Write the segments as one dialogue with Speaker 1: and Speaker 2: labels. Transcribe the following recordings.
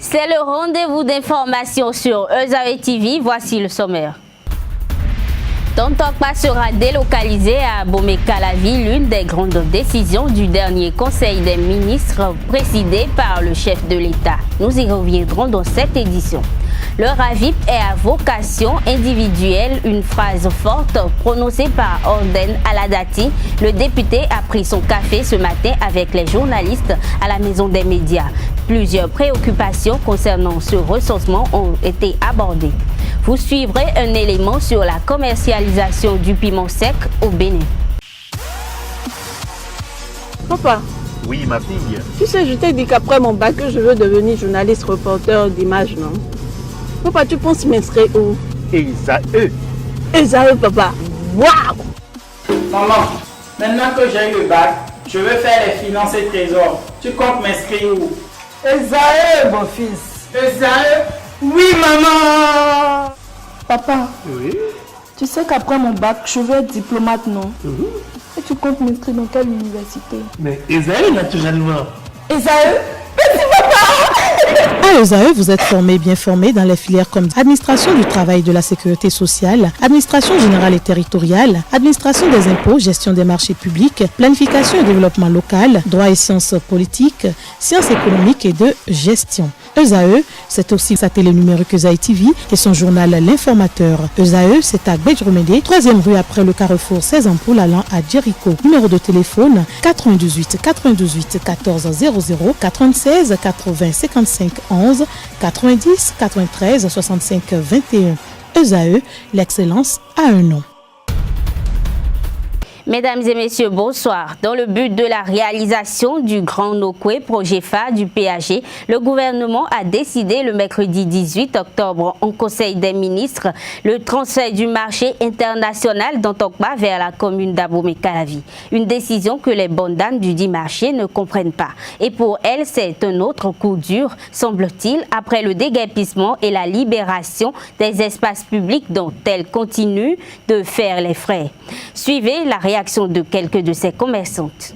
Speaker 1: C'est le rendez-vous d'information sur Eusae TV. Voici le sommaire. Dantokpa sera délocalisé à Abomey-Calavi, l'une des grandes décisions du dernier Conseil des ministres présidé par le chef de l'État. Nous y reviendrons dans cette édition. Le RAVIP est à vocation individuelle, une phrase forte prononcée par Orden Aladati. Le député a pris son café ce matin avec les journalistes à la Maison des médias. Plusieurs préoccupations concernant ce recensement ont été abordées. Vous suivrez un élément sur la commercialisation du piment sec au Bénin.
Speaker 2: Papa.
Speaker 3: Oui, ma fille.
Speaker 2: Tu sais, je t'ai dit qu'après mon bac, je veux devenir journaliste reporter d'images, non? Papa, tu penses m'inscrire où?
Speaker 3: Esae.
Speaker 2: Esae, papa. Waouh!
Speaker 4: Maman, maintenant que j'ai eu le bac, je veux faire les finances et trésors. Tu comptes m'inscrire où?
Speaker 5: Esae, mon fils.
Speaker 4: Esae? Oui, maman!
Speaker 5: Papa,
Speaker 3: Oui.
Speaker 5: tu sais qu'après mon bac, je veux être diplomate, non? Et tu comptes m'inscrire dans quelle université?
Speaker 3: Mais Esae, naturellement.
Speaker 5: Esae?
Speaker 6: À Eusae, vous êtes bien formé dans les filières comme administration du travail et de la sécurité sociale, administration générale et territoriale, administration des impôts, gestion des marchés publics, planification et développement local, droit et sciences politiques, sciences économiques et de gestion. Eusae, c'est aussi sa télé numérique Eusae TV et son journal L'Informateur. Eusae, c'est à Bedjromede, 3e rue après le carrefour 16 ampoules allant à Jericho. Numéro de téléphone 98 98 14 00 96 80 55 11 90 93 65 21. Eusae, l'excellence a un nom.
Speaker 1: Mesdames et messieurs, bonsoir. Dans le but de la réalisation du Grand Nokwe, projet phare du PAG, le gouvernement a décidé le mercredi 18 octobre en Conseil des ministres le transfert du marché international d'Antokpa vers la commune d'Abomey-Calavi. Une décision que les bonnes dames du dit marché ne comprennent pas. Et pour elles, c'est un autre coup dur, semble-t-il, après le déguerpissement et la libération des espaces publics dont elles continuent de faire les frais. Suivez la réaction de quelques de ces commerçantes.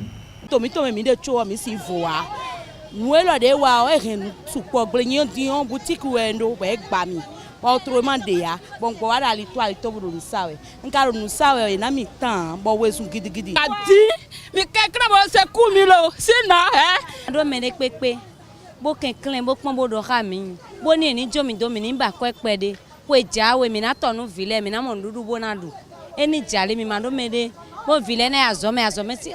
Speaker 7: Bon vilain azome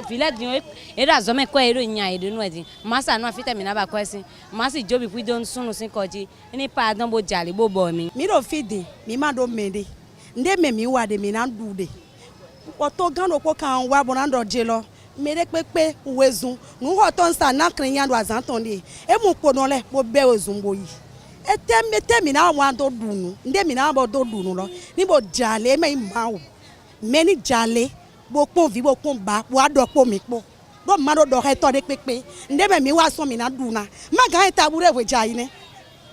Speaker 7: vilain era azome ko ero nya edo no edi masa no afita mi na ba kwesi masi jobi pu don sunu sin koji ni pa dan bo jale bo bo mi
Speaker 8: do fide mi ma do mede nde me mi wa de mi na du de o to gan o ko kan wa bo na do je lo mere pepe uwezun nu ho to nsa na krin yan do azan ton de e mu po no le bo be ozun bo yi ete mi na wa do dunu nde mi na bo do dunu lo ni bo jale me ma o me ni jale bokon vi bokon ba wa do po mi po do ma do he to de pepe nde me mi wa so mi na du na ma ga eta bure we jai ne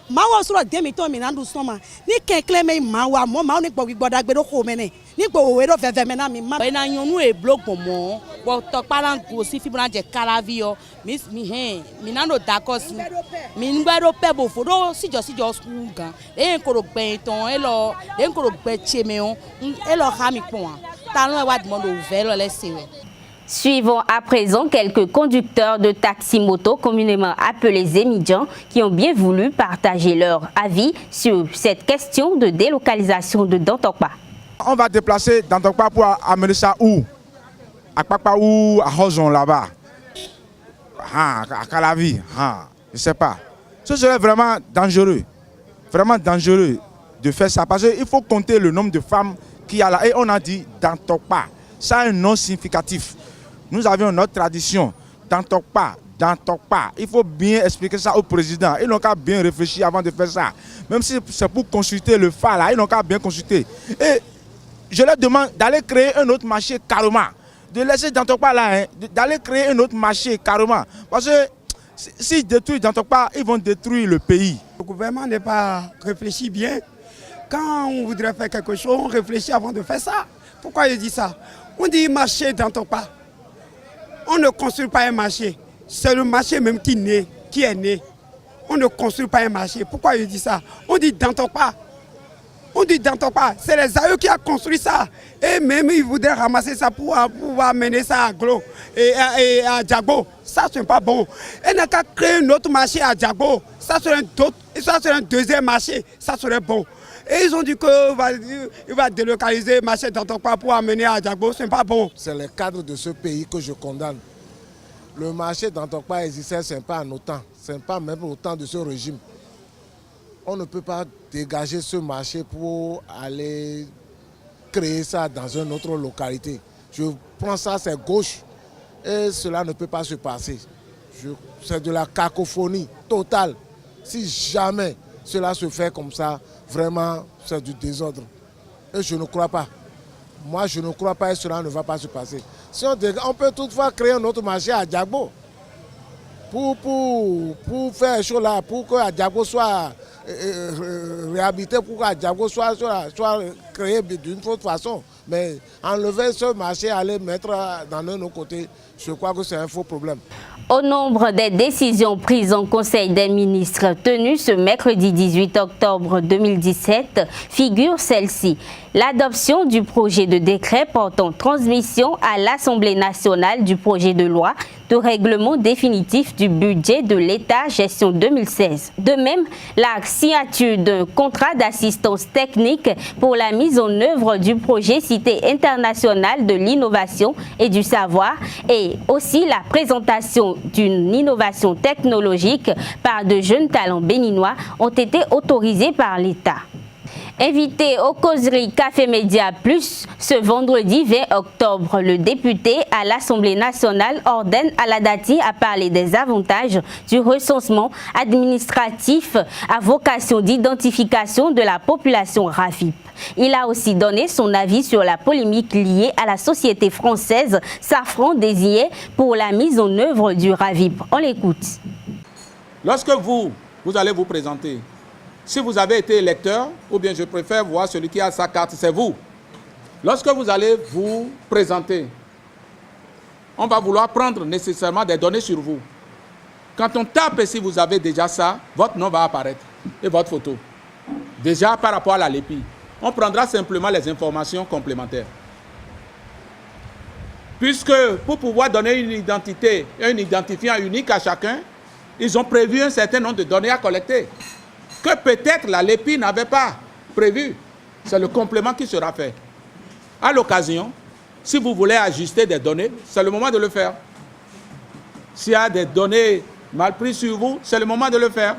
Speaker 8: ma wa so de mi to mi na du so ma ni kenkle me ma wa mo ma ni gbo gboda gbe do ko me ne ni gbo we do veve me na mi ma
Speaker 9: na yonu e blog mo bo to paran go si fibra je Calavi yo mi na no dakos mi ngba do pe bo fo do si jo school gan e ko ro gbe ton e ko ro gbe cheme on e lo ha mi pon
Speaker 1: Suivons à présent quelques conducteurs de taxi-moto communément appelés Zémidjan qui ont bien voulu partager leur avis sur cette question de délocalisation de Dantokpa.
Speaker 10: On va déplacer Dantokpa pour amener ça où? À Papa ou à Hozon là-bas? À Calavi? Je ne sais pas. Ce serait vraiment dangereux de faire ça parce qu'il faut compter le nombre de femmes qu'il y a là. Et on a dit Dantokpa. Ça a un nom significatif. Nous avions notre tradition. Dantokpa. Il faut bien expliquer ça au président. Ils n'ont qu'à bien réfléchir avant de faire ça. Même si c'est pour consulter le phare là, ils n'ont qu'à bien consulter. Et je leur demande d'aller créer un autre marché carrément. De laisser Dantokpa là, d'aller créer un autre marché carrément. Parce que s'ils détruisent Dantokpa, ils vont détruire le pays.
Speaker 11: Le gouvernement n'est pas réfléchi bien. Quand on voudrait faire quelque chose, on réfléchit avant de faire ça. Pourquoi je dis ça? On dit marché Dantokpa. On ne construit pas un marché. C'est le marché même qui est né. on ne construit pas un marché. Pourquoi je dis ça? On dit dans ton pas. On dit dans ton pas. C'est les aïeux qui ont construit ça. Et même ils voudraient ramasser ça pour pouvoir mener ça à Glo et à Djagbo. Ça, ce n'est pas bon. Et n'a qu'à créer un autre marché à Djagbo. Ça serait un deuxième marché. Ça serait bon. Et ils ont dit qu'il va délocaliser le marché dans ton pas pour amener à Djagbo. Ce n'est pas bon.
Speaker 12: C'est le cadre de ce pays que je condamne. Le marché d'Antokpa existait, ce n'est pas en autant. Ce n'est pas même au temps de ce régime. On ne peut pas dégager ce marché pour aller créer ça dans une autre localité. Je prends ça, c'est gauche. Et cela ne peut pas se passer. C'est de la cacophonie totale. Si jamais cela se fait comme ça, vraiment, c'est du désordre. Et je ne crois pas. Moi, je ne crois pas que cela ne va pas se passer. Si on peut toutefois créer un autre marché à Djagbo pour faire chose là, pour que Djagbo soit réhabilité, pour que Djagbo soit créé d'une autre façon. Mais enlever ce marché, aller mettre dans un autre côté, je crois que c'est un faux problème.
Speaker 1: Au nombre des décisions prises en Conseil des ministres tenues ce mercredi 18 octobre 2017 figure celle-ci. L'adoption du projet de décret portant transmission à l'Assemblée nationale du projet de loi de règlement définitif du budget de l'État gestion 2016. De même, la signature d'un contrat d'assistance technique pour la mise en œuvre du projet Cité internationale de l'innovation et du savoir et aussi la présentation d'une innovation technologique par de jeunes talents béninois ont été autorisés par l'État. Invité aux causeries Café Média Plus ce vendredi 20 octobre, le député à l'Assemblée nationale Orden Aladati a parlé des avantages du recensement administratif à vocation d'identification de la population RAVIP. Il a aussi donné son avis sur la polémique liée à la société française Safran désignée pour la mise en œuvre du RAVIP. On l'écoute.
Speaker 13: Lorsque vous allez vous présenter, si vous avez été électeur, ou bien je préfère voir celui qui a sa carte, c'est vous. Lorsque vous allez vous présenter, on va vouloir prendre nécessairement des données sur vous. Quand on tape si vous avez déjà ça, votre nom va apparaître et votre photo. Déjà par rapport à la LEPI, on prendra simplement les informations complémentaires. Puisque pour pouvoir donner une identité, un identifiant unique à chacun, ils ont prévu un certain nombre de données à collecter que peut-être la LEPI n'avait pas prévu. C'est le complément qui sera fait. À l'occasion, si vous voulez ajuster des données, c'est le moment de le faire. S'il y a des données mal prises sur vous, c'est le moment de le faire.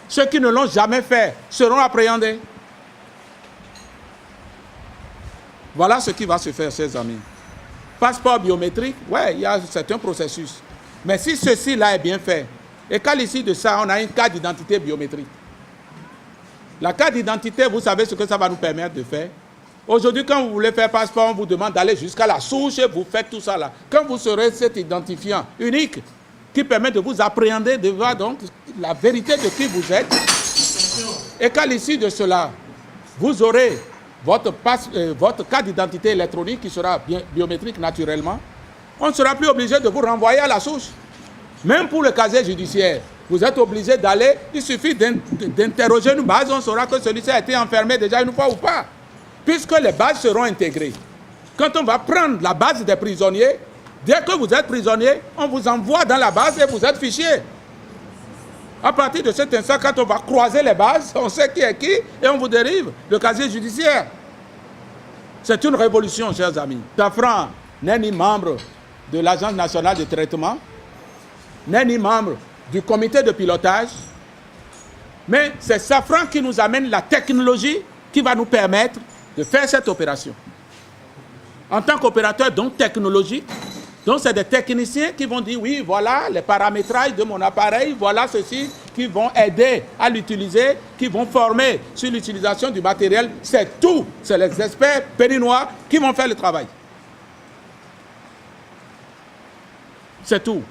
Speaker 13: Ceux qui ne l'ont jamais fait seront appréhendés. Voilà ce qui va se faire, chers amis. Passeport biométrique, ouais, c'est un processus. Mais si ceci-là est bien fait, et qu'à l'issue de ça, on a une carte d'identité biométrique. La carte d'identité, vous savez ce que ça va nous permettre de faire. Aujourd'hui, quand vous voulez faire passeport, on vous demande d'aller jusqu'à la souche et vous faites tout ça là. Quand vous serez cet identifiant unique qui permet de vous appréhender, de voir donc la vérité de qui vous êtes, et qu'à l'issue de cela, vous aurez votre carte d'identité électronique qui sera biométrique naturellement, on ne sera plus obligé de vous renvoyer à la souche. Même pour le casier judiciaire, vous êtes obligé d'aller, il suffit d'interroger une base, on saura que celui-ci a été enfermé déjà une fois ou pas. Puisque les bases seront intégrées. Quand on va prendre la base des prisonniers, dès que vous êtes prisonnier, on vous envoie dans la base et vous êtes fichier. À partir de cet instant, quand on va croiser les bases, on sait qui est qui et on vous dérive le casier judiciaire. C'est une révolution, chers amis. Safran n'est ni membre de l'Agence nationale de traitement, n'est ni membre du comité de pilotage, mais c'est Safran qui nous amène la technologie qui va nous permettre de faire cette opération. En tant qu'opérateur donc technologique, donc c'est des techniciens qui vont dire oui, voilà les paramétrages de mon appareil, voilà ceux-ci qui vont aider à l'utiliser, qui vont former sur l'utilisation du matériel. C'est tout, c'est les experts béninois qui vont faire le travail. C'est tout.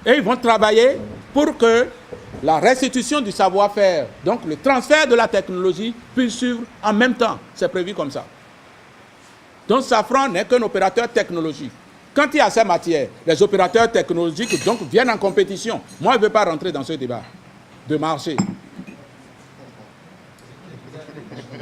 Speaker 13: Et ils vont travailler pour que la restitution du savoir-faire, donc le transfert de la technologie, puisse suivre en même temps. C'est prévu comme ça. Donc Safran n'est qu'un opérateur technologique. Quand il y a ces matières, les opérateurs technologiques donc, viennent en compétition. Moi, je ne veux pas rentrer dans ce débat de marché.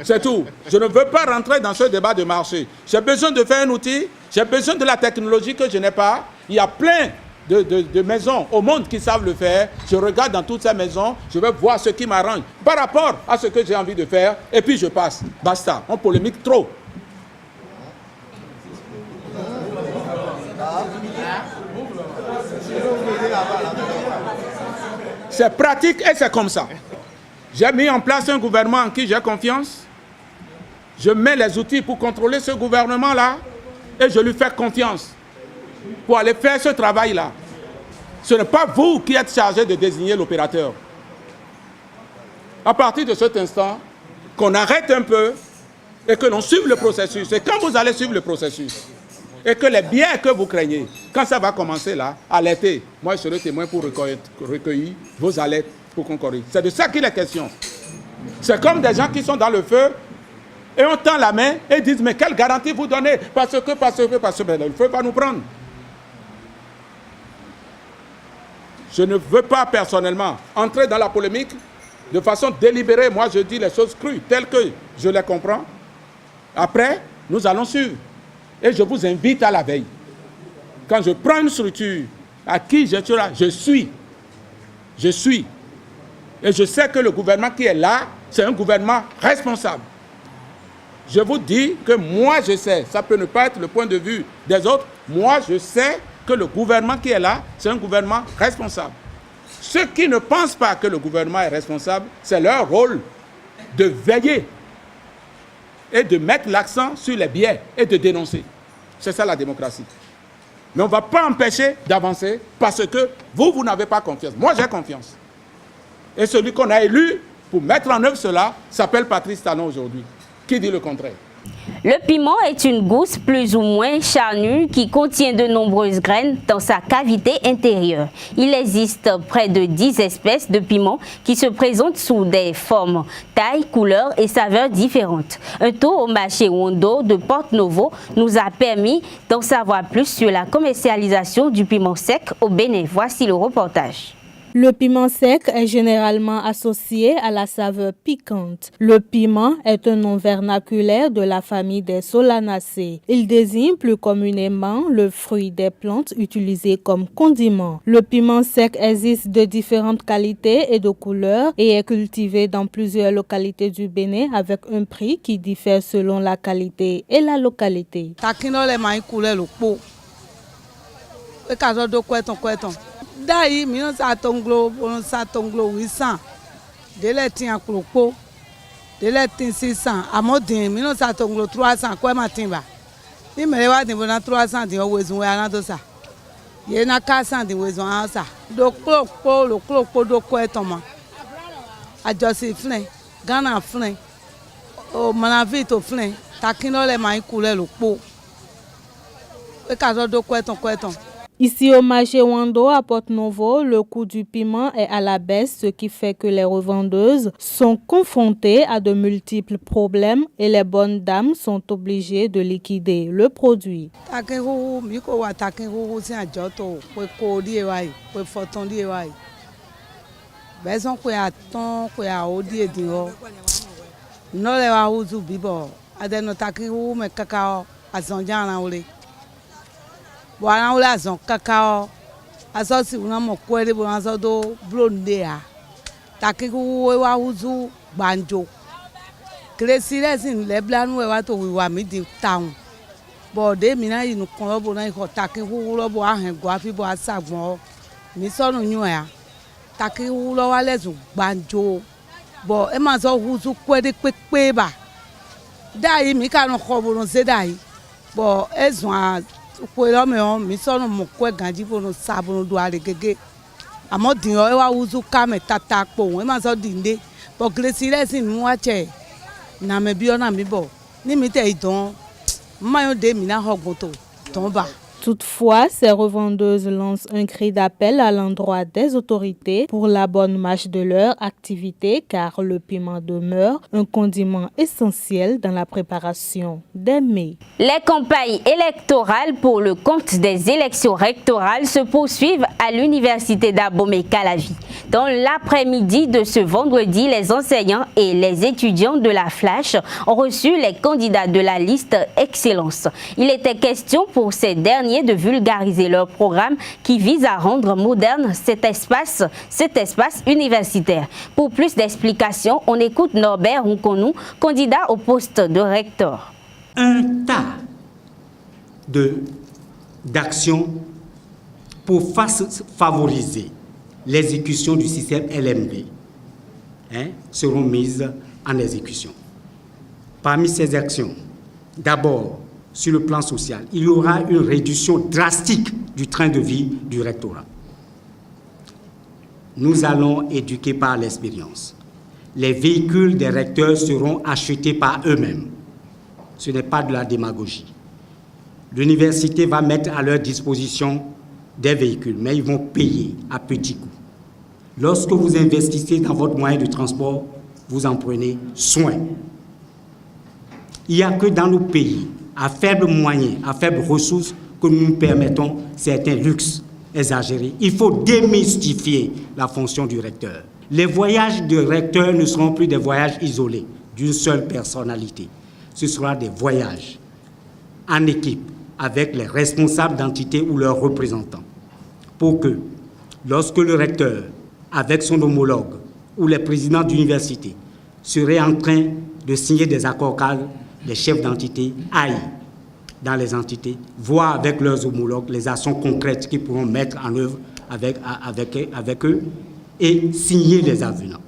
Speaker 13: C'est tout. Je ne veux pas rentrer dans ce débat de marché. J'ai besoin de faire un outil, j'ai besoin de la technologie que je n'ai pas. Il y a plein de maisons au monde qui savent le faire. Je regarde dans toutes ces maisons, je vais voir ce qui m'arrange par rapport à ce que j'ai envie de faire et puis je passe. Basta. On polémique trop. C'est pratique et c'est comme ça. J'ai mis en place un gouvernement en qui j'ai confiance. Je mets les outils pour contrôler ce gouvernement-là et je lui fais confiance pour aller faire ce travail-là. Ce n'est pas vous qui êtes chargé de désigner l'opérateur. À partir de cet instant, qu'on arrête un peu et que l'on suive le processus. Et quand vous allez suivre le processus, et que les biens que vous craignez, quand ça va commencer là, à l'été, moi je serai témoin pour recueillir vos alertes pour qu'on corrige. C'est de ça qu'il est question. C'est comme des gens qui sont dans le feu et on tend la main et disent mais quelle garantie vous donnez parce que le feu va nous prendre. Je ne veux pas personnellement entrer dans la polémique de façon délibérée. Moi je dis les choses crues telles que je les comprends. Après, nous allons suivre. Et je vous invite à la veille. Quand je prends une structure à qui je suis là, je suis. Et je sais que le gouvernement qui est là, c'est un gouvernement responsable. Je vous dis que moi je sais, ça peut ne pas être le point de vue des autres, moi je sais que le gouvernement qui est là, c'est un gouvernement responsable. Ceux qui ne pensent pas que le gouvernement est responsable, c'est leur rôle de veiller et de mettre l'accent sur les biais et de dénoncer. C'est ça la démocratie. Mais on ne va pas empêcher d'avancer parce que vous n'avez pas confiance. Moi, j'ai confiance. Et celui qu'on a élu pour mettre en œuvre cela s'appelle Patrice Talon aujourd'hui. Qui dit le contraire?
Speaker 1: Le piment est une gousse plus ou moins charnue qui contient de nombreuses graines dans sa cavité intérieure. Il existe près de 10 espèces de piments qui se présentent sous des formes, tailles, couleurs et saveurs différentes. Un tour au marché Wondo de Porte-Novo nous a permis d'en savoir plus sur la commercialisation du piment sec au Bénin. Voici le reportage.
Speaker 6: Le piment sec est généralement associé à la saveur piquante. Le piment est un nom vernaculaire de la famille des Solanacées. Il désigne plus communément le fruit des plantes utilisées comme condiment. Le piment sec existe de différentes qualités et de couleurs et est cultivé dans plusieurs localités du Bénin avec un prix qui diffère selon la qualité et la localité.
Speaker 9: Daí, 1900, délai tient clopo, délai 600, à modin, 1900, 300, quoi matin. Il me regarde dans 300, il y a un ça. Il y a 400, il y a ça. Le clopo, de quoi est-on? A Joseph Flin, Ghana Flin, au Manavito Flin, Takino les mains coulées le pot. Le cas de quoi est-on?
Speaker 6: Ici au marché Wondo à Porte-Novo, le coût du piment est à la baisse, ce qui fait que les revendeuses sont confrontées à de multiples problèmes et les bonnes dames sont obligées de liquider le produit.
Speaker 9: Bwana ule azon kakao asosi unamo kweli bwana zodo blondea takiku wewa uzu banjo kresire sin leblanu wewa to wiwa midi town bode mina inu kon lo bona iko takiku lo bo ahen go afi bo asagbon mi sonu yun ya takiku lo wa lezu banjo bo e ma so uzu kwede pepe ba dai mi kanu ko bo se dai bo ezun mi sono mokwe ganji bono sabono do ale gege amodin o wa uzu kame tata po won ma so dinde bo glesire sin mu ache na me bi ona mi bo ni mi te idon ma yo de mi na hogun to ton ba.
Speaker 6: Toutefois, ces revendeuses lancent un cri d'appel à l'endroit des autorités pour la bonne marche de leur activité car le piment demeure un condiment essentiel dans la préparation des mets.
Speaker 1: Les campagnes électorales pour le compte des élections rectorales se poursuivent à l'université d'Abomey-Calavi. Dans l'après-midi de ce vendredi, les enseignants et les étudiants de la Flash ont reçu les candidats de la liste Excellence. Il était question pour ces derniers de vulgariser leur programme qui vise à rendre moderne cet espace universitaire. Pour plus d'explications, on écoute Norbert Nkonou, candidat au poste de recteur.
Speaker 14: Un tas d'actions pour favoriser l'exécution du système LMD seront mises en exécution. Parmi ces actions, d'abord, sur le plan social, il y aura une réduction drastique du train de vie du rectorat. Nous allons éduquer par l'expérience. Les véhicules des recteurs seront achetés par eux-mêmes. Ce n'est pas de la démagogie. L'université va mettre à leur disposition des véhicules, mais ils vont payer à petits coûts. Lorsque vous investissez dans votre moyen de transport, vous en prenez soin. Il n'y a que dans nos pays, à faible moyen, à faible ressources, que nous nous permettons certains luxes exagérés. Il faut démystifier la fonction du recteur. Les voyages de recteur ne seront plus des voyages isolés d'une seule personnalité. Ce sera des voyages en équipe avec les responsables d'entités ou leurs représentants. Pour que, lorsque le recteur, avec son homologue ou les présidents d'université, seraient en train de signer des accords cadres, les chefs d'entité aillent dans les entités, voir avec leurs homologues les actions concrètes qu'ils pourront mettre en œuvre avec eux et signer les avenants.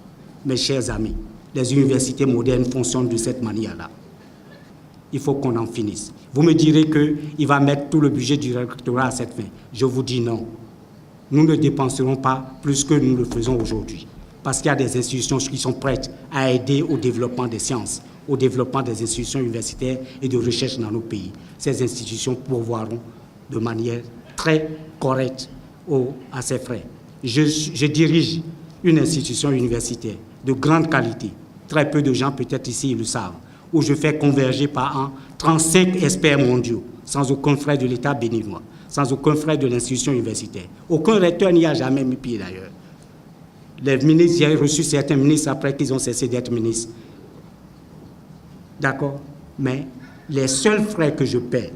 Speaker 14: Mes chers amis, les universités modernes fonctionnent de cette manière-là. Il faut qu'on en finisse. Vous me direz qu'il va mettre tout le budget du rectorat à cette fin. Je vous dis non. Nous ne dépenserons pas plus que nous le faisons aujourd'hui. Parce qu'il y a des institutions qui sont prêtes à aider au développement des sciences, au développement des institutions universitaires et de recherche dans nos pays. Ces institutions pourvoiront de manière très correcte à ces frais. Je dirige une institution universitaire de grande qualité. Très peu de gens, peut-être ici, ils le savent, où je fais converger par an 35 experts mondiaux, sans aucun frais de l'État béninois, sans aucun frais de l'institution universitaire. Aucun recteur n'y a jamais mis pied d'ailleurs. Les ministres, j'ai reçu certains ministres après qu'ils ont cessé d'être ministres. D'accord? Mais les seuls frais que je paie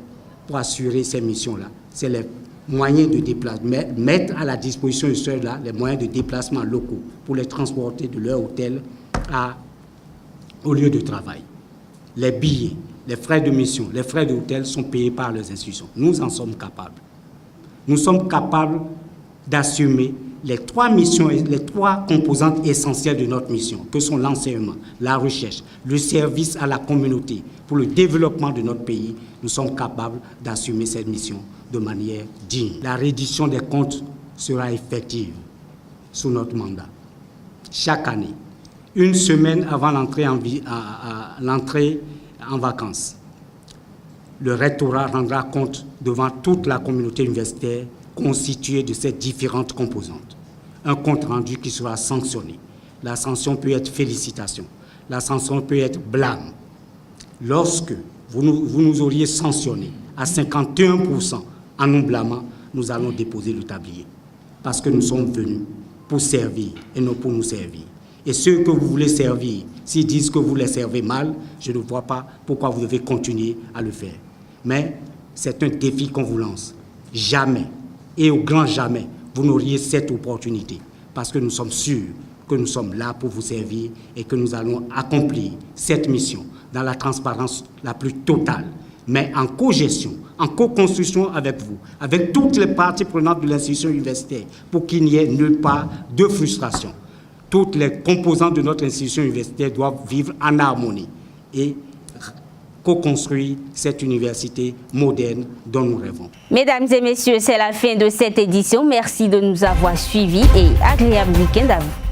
Speaker 14: pour assurer ces missions-là, c'est les moyens de déplacement, mettre à la disposition de ceux-là les moyens de déplacement locaux pour les transporter de leur hôtel au lieu de travail. Les billets, les frais de mission, les frais d'hôtel sont payés par les institutions. Nous en sommes capables. Nous sommes capables d'assumer les trois missions, les trois composantes essentielles de notre mission, que sont l'enseignement, la recherche, le service à la communauté pour le développement de notre pays. Nous sommes capables d'assumer cette mission de manière digne. La reddition des comptes sera effective sous notre mandat. Chaque année, une semaine avant l'entrée en vacances, le rectorat rendra compte devant toute la communauté universitaire constituée de ces différentes composantes. Un compte rendu qui sera sanctionné. La sanction peut être félicitation. La sanction peut être blâme. Lorsque vous nous auriez sanctionné à 51% en nous blâmant, nous allons déposer le tablier. Parce que nous sommes venus pour servir et non pour nous servir. Et ceux que vous voulez servir, s'ils disent que vous les servez mal, je ne vois pas pourquoi vous devez continuer à le faire. Mais c'est un défi qu'on vous lance. Jamais, et au grand jamais, vous n'auriez cette opportunité. Parce que nous sommes sûrs que nous sommes là pour vous servir et que nous allons accomplir cette mission dans la transparence la plus totale, mais en co-gestion, en co-construction avec vous, avec toutes les parties prenantes de l'institution universitaire, pour qu'il n'y ait nulle part de frustration. Toutes les composantes de notre institution universitaire doivent vivre en harmonie et co-construire cette université moderne dont nous rêvons.
Speaker 1: Mesdames et messieurs, c'est la fin de cette édition. Merci de nous avoir suivis et agréable week-end à vous.